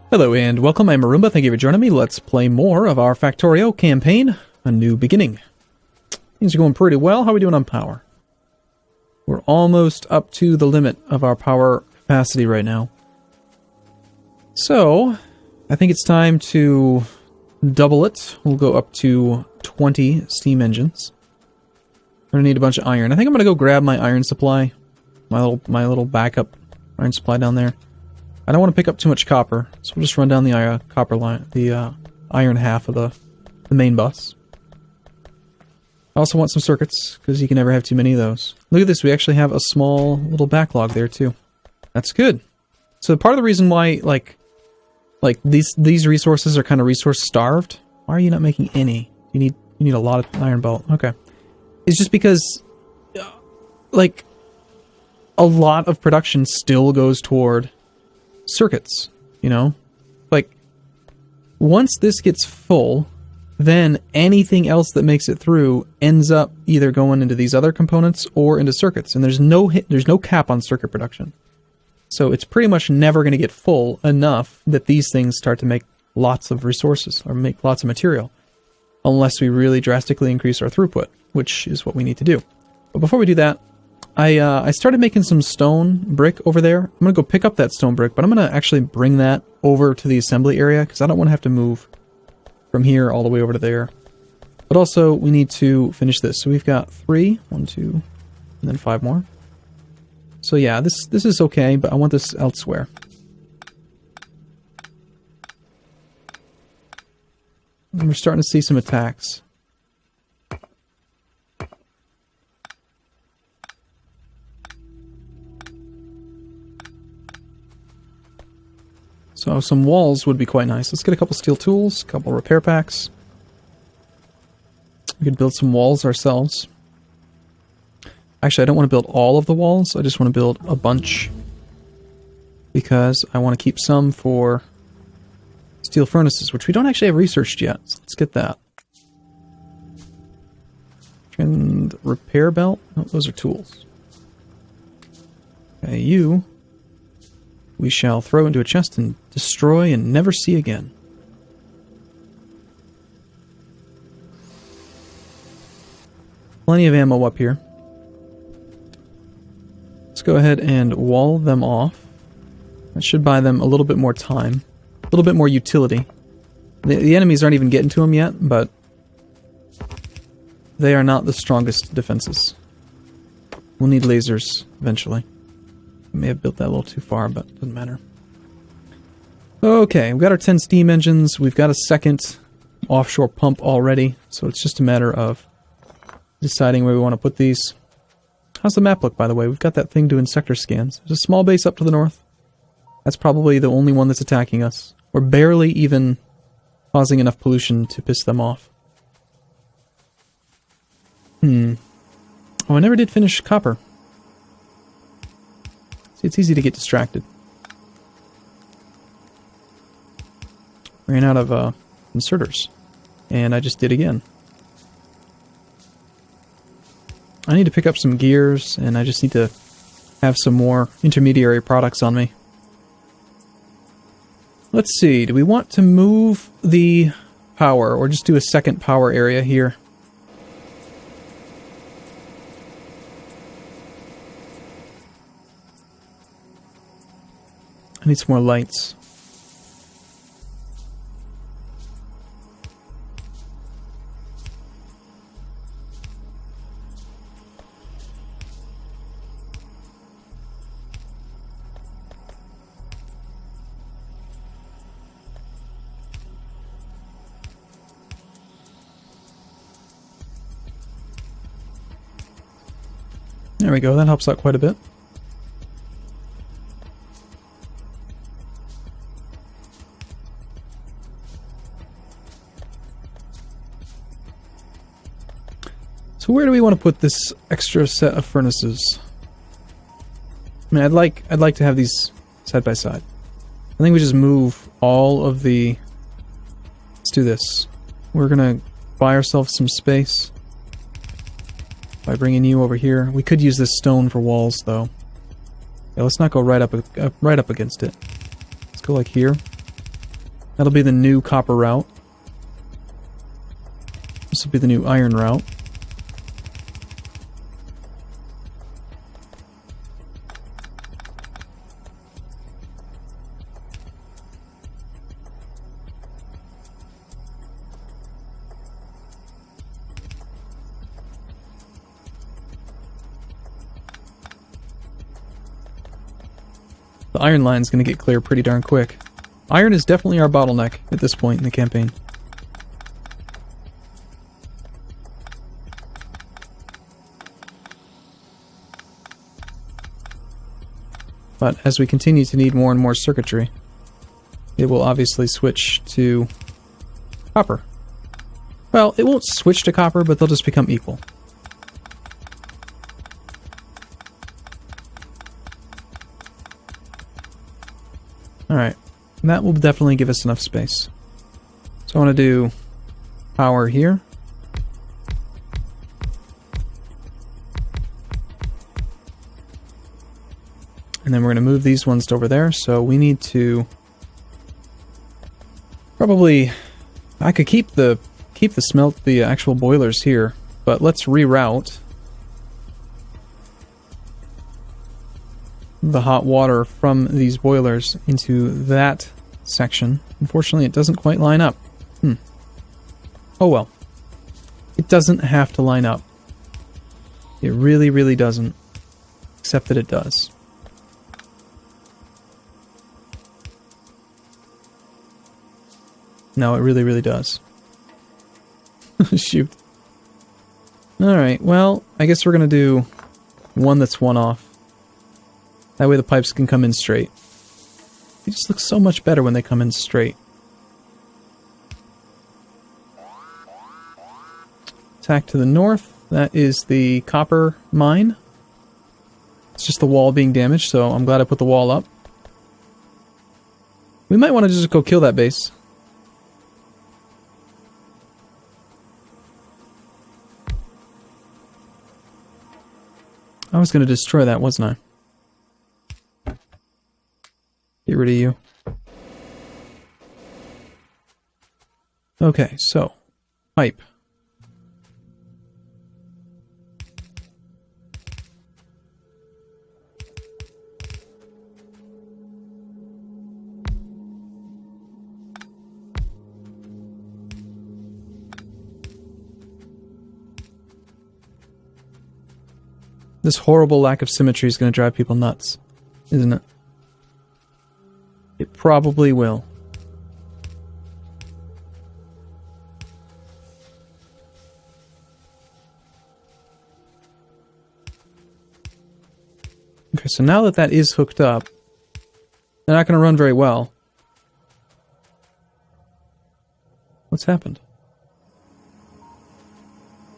Hello and welcome, I'm Arumba, thank you for joining me. Let's play more of our Factorio campaign, A New Beginning. Things are going pretty well. How are we doing on power? We're almost up to the limit of our power capacity right now. So, I think it's time to double it. We'll go up to 20 steam engines. We're gonna need a bunch of iron. I think I'm gonna go grab my iron supply. My little backup iron supply down there. I don't want to pick up too much copper, so we'll just run down the copper line, the iron half of the main bus. I also want some circuits, because you can never have too many of those. Look at this, we actually have a small little backlog there too. That's good. So part of the reason why, like these resources are kind of resource starved. Why are you not making any? You need a lot of iron bolt. Okay, it's just because, like, a lot of production still goes toward circuits, you know? Like, once this gets full, then anything else that makes it through ends up either going into these other components or into circuits, and there's no cap on circuit production. So it's pretty much never going to get full enough that these things start to make lots of resources or make lots of material, unless we really drastically increase our throughput, which is what we need to do. But before we do that, I started making some stone brick over there. I'm going to go pick up that stone brick, but I'm going to actually bring that over to the assembly area because I don't want to have to move from here all the way over to there. But also, we need to finish this. So we've got 3, 1, 2, and then 5 more. So yeah, this is okay, but I want this elsewhere. And we're starting to see some attacks. So some walls would be quite nice. Let's get a couple steel tools, a couple repair packs. We could build some walls ourselves. Actually, I don't want to build all of the walls. I just want to build a bunch. Because I want to keep some for steel furnaces, which we don't actually have researched yet. So let's get that. And repair belt? Oh, those are tools. Okay, you we shall throw into a chest and destroy and never see again. Plenty of ammo up here. Let's go ahead and wall them off. That should buy them a little bit more time. A little bit more utility. The enemies aren't even getting to them yet, but they are not the strongest defenses. We'll need lasers eventually. I may have built that a little too far, but doesn't matter. Okay, we've got our 10 steam engines. We've got a second offshore pump already, so it's just a matter of deciding where we want to put these. How's the map look, by the way? We've got that thing doing sector scans. There's a small base up to the north. That's probably the only one that's attacking us. We're barely even causing enough pollution to piss them off. Oh, I never did finish copper. See, it's easy to get distracted. Ran out of inserters. And I just did again. I need to pick up some gears, and I just need to have some more intermediary products on me. Let's see, do we want to move the power, or just do a second power area here? I need some more lights. There we go, that helps out quite a bit. So where do we want to put this extra set of furnaces? I mean, I'd like to have these side by side. I think we just move all of the... Let's do this. We're gonna buy ourselves some space by bringing you over here. We could use this stone for walls, though. Yeah, let's not go right up against it. Let's go like here. That'll be the new copper route. This will be the new iron route. The iron line's going to get clear pretty darn quick. Iron is definitely our bottleneck at this point in the campaign. But as we continue to need more and more circuitry, it will obviously switch to copper. Well, it won't switch to copper, but they'll just become equal. Alright, that will definitely give us enough space. So I want to do power here. And then we're going to move these ones to over there, so we need to probably... I could keep the actual boilers here, but let's reroute the hot water from these boilers into that section. Unfortunately, it doesn't quite line up. Oh well. It doesn't have to line up. It really, really doesn't. Except that it does. No, it really, really does. Shoot. Alright, well, I guess we're gonna do one that's one off. That way the pipes can come in straight. They just look so much better when they come in straight. Attack to the north. That is the copper mine. It's just the wall being damaged, so I'm glad I put the wall up. We might want to just go kill that base. I was going to destroy that, wasn't I? Get rid of you. Okay, so pipe. This horrible lack of symmetry is going to drive people nuts, isn't it? It probably will. Okay, so now that that is hooked up, they're not going to run very well. What's happened?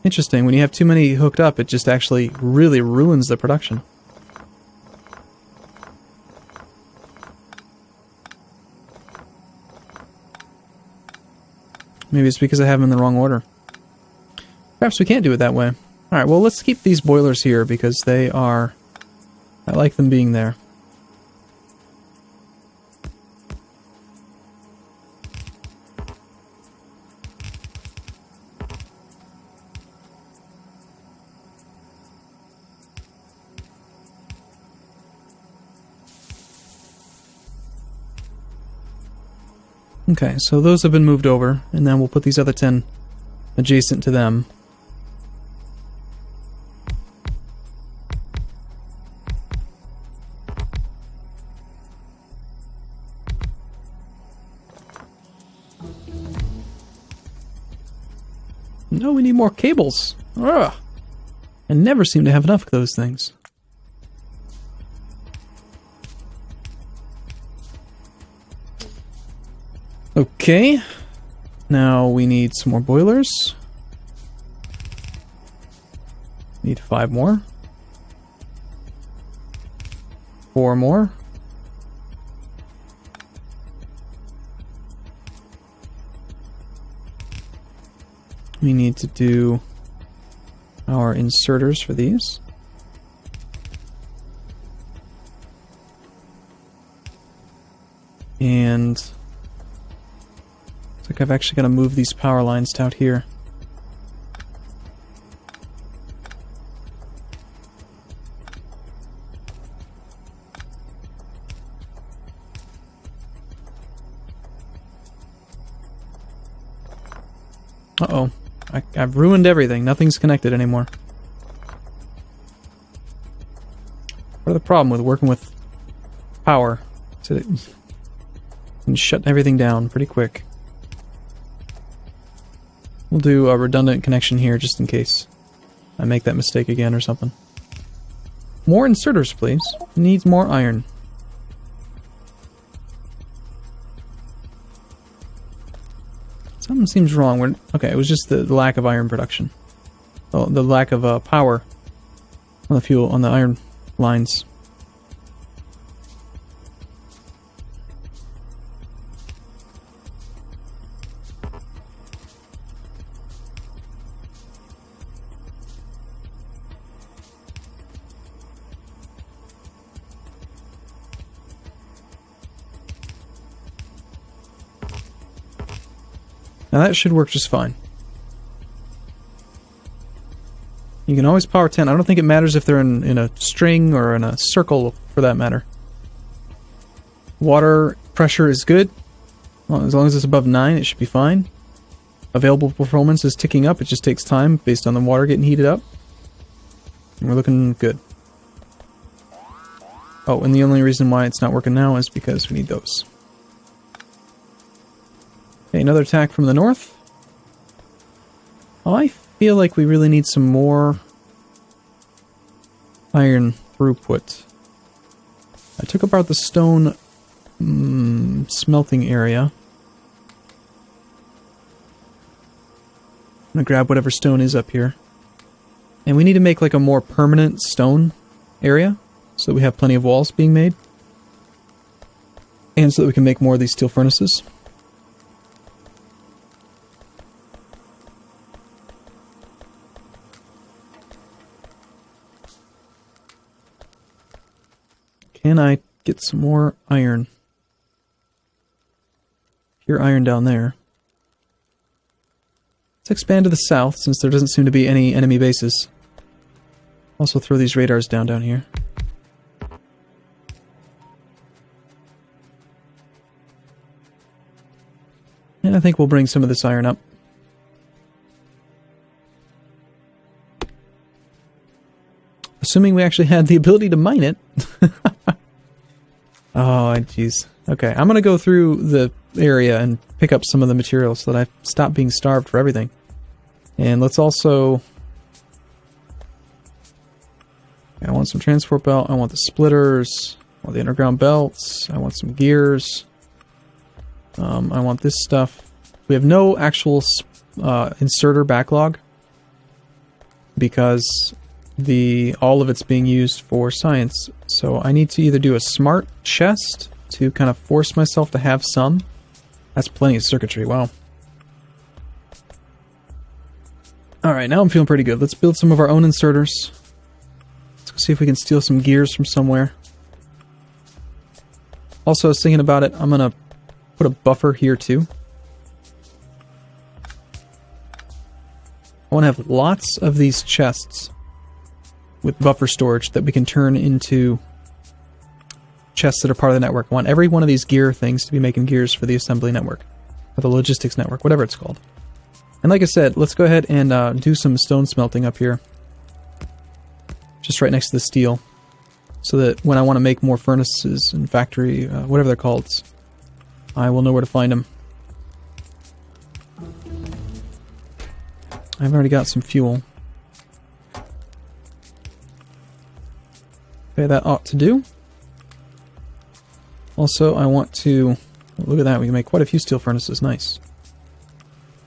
Interesting, when you have too many hooked up, it just actually really ruins the production. Maybe it's because I have them in the wrong order. Perhaps we can't do it that way. Alright, well let's keep these boilers here because they are... I like them being there. Okay, so those have been moved over, and then we'll put these other 10 adjacent to them. No, we need more cables. Ugh. I never seem to have enough of those things. Okay, now we need some more boilers. Need 5 more. 4 more. We need to do our inserters for these. And Looks like I've actually got to move these power lines to out here. Uh-oh. I've ruined everything. Nothing's connected anymore. Part of the problem with working with power is that it can shut everything down pretty quick. We'll do a redundant connection here just in case I make that mistake again or something. More inserters, please. Needs more iron. Something seems wrong. Okay, it was just the lack of iron production. Oh, the lack of power on the fuel, on the iron lines. Now that should work just fine. You can always power 10. I don't think it matters if they're in a string or in a circle, for that matter. Water pressure is good. Well, as long as it's above 9, it should be fine. Available performance is ticking up. It just takes time based on the water getting heated up. And we're looking good. Oh, and the only reason why it's not working now is because we need those. Okay, another attack from the north. Oh, I feel like we really need some more iron throughput. I took apart the stone smelting area. I'm gonna grab whatever stone is up here. And we need to make like a more permanent stone area so that we have plenty of walls being made. And so that we can make more of these steel furnaces. Can I get some more iron? Pure iron down there. Let's expand to the south, since there doesn't seem to be any enemy bases. Also throw these radars down here. And I think we'll bring some of this iron up. Assuming we actually had the ability to mine it. Oh, jeez. Okay, I'm gonna go through the area and pick up some of the materials so that I stop being starved for everything. And let's also... I want some transport belt, I want the splitters, I want the underground belts, I want some gears, I want this stuff. We have no actual inserter backlog because all of it's being used for science. So I need to either do a smart chest to kind of force myself to have some. That's plenty of circuitry, wow. Alright, now I'm feeling pretty good. Let's build some of our own inserters. Let's go see if we can steal some gears from somewhere. Also, I was thinking about it, I'm gonna put a buffer here too. I want to have lots of these chests with buffer storage that we can turn into chests that are part of the network. I want every one of these gear things to be making gears for the assembly network, or the logistics network, whatever it's called. And like I said, let's go ahead and do some stone smelting up here. Just right next to the steel. So that when I want to make more furnaces and factory, whatever they're called, I will know where to find them. I've already got some fuel. Okay, that ought to do. Also, I want to... Look at that, we can make quite a few steel furnaces. Nice.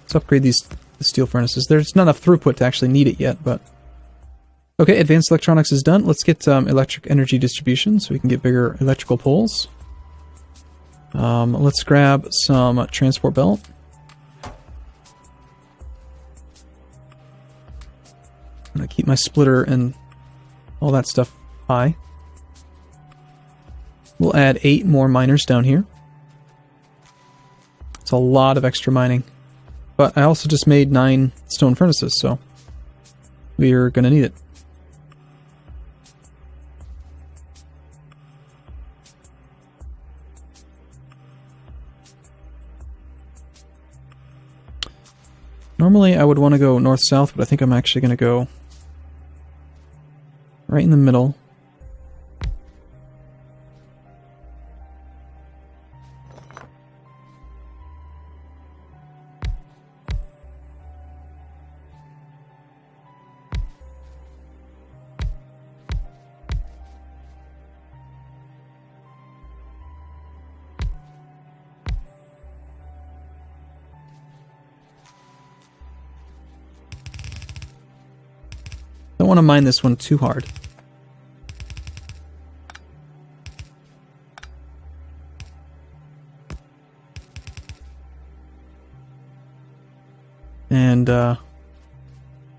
Let's upgrade the steel furnaces. There's not enough throughput to actually need it yet, but... Okay, advanced electronics is done. Let's get electric energy distribution so we can get bigger electrical poles. Let's grab some transport belt. I'm going to keep my splitter and all that stuff high. We'll add 8 more miners down here. It's a lot of extra mining. But I also just made 9 stone furnaces, so we're going to need it. Normally I would want to go north-south, but I think I'm actually going to go right in the middle. Don't want to mine this one too hard. And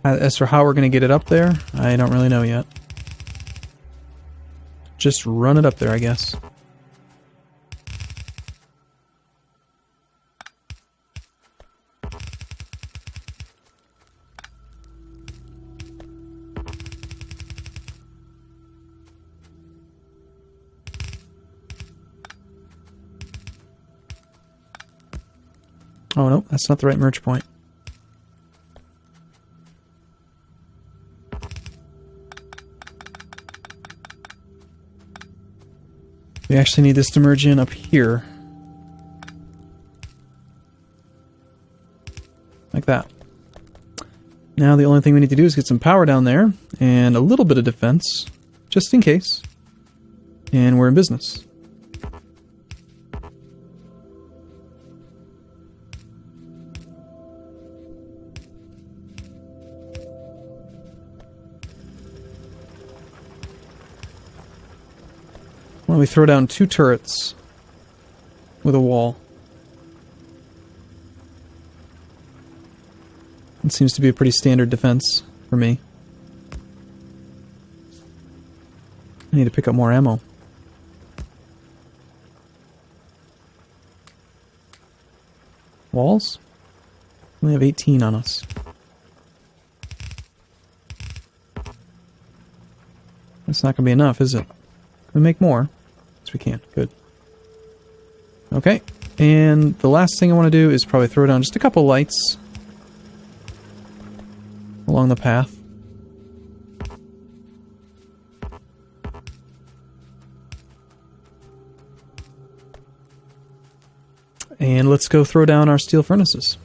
as for how we're going to get it up there, I don't really know yet. Just run it up there, I guess. Oh no, that's not the right merge point. We actually need this to merge in up here. Like that. Now the only thing we need to do is get some power down there and a little bit of defense, just in case. And we're in business. Why don't we throw down 2 turrets with a wall? It seems to be a pretty standard defense for me. I need to pick up more ammo. Walls? We only have 18 on us. That's not going to be enough, is it? Can we make more? Yes, we can. Good. Okay. And the last thing I want to do is probably throw down just a couple lights along the path. And let's go throw down our steel furnaces.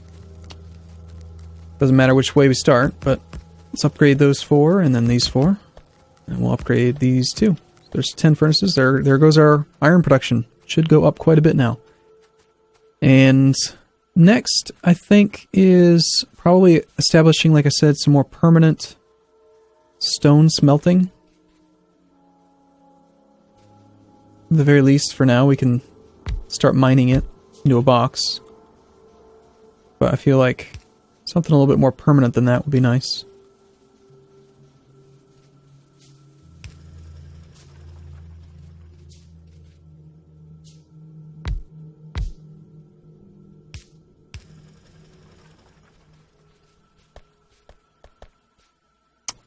Doesn't matter which way we start, but let's upgrade those 4 and then these 4. And we'll upgrade these 2. There's 10 furnaces. There goes our iron production. Should go up quite a bit now. And next, I think, is probably establishing, like I said, some more permanent stone smelting. At the very least, for now, we can start mining it into a box. But I feel like something a little bit more permanent than that would be nice.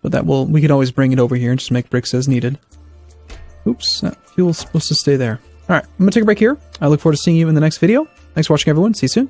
But we could always bring it over here and just make bricks as needed. Oops, that fuel's supposed to stay there. Alright, I'm going to take a break here. I look forward to seeing you in the next video. Thanks for watching, everyone. See you soon.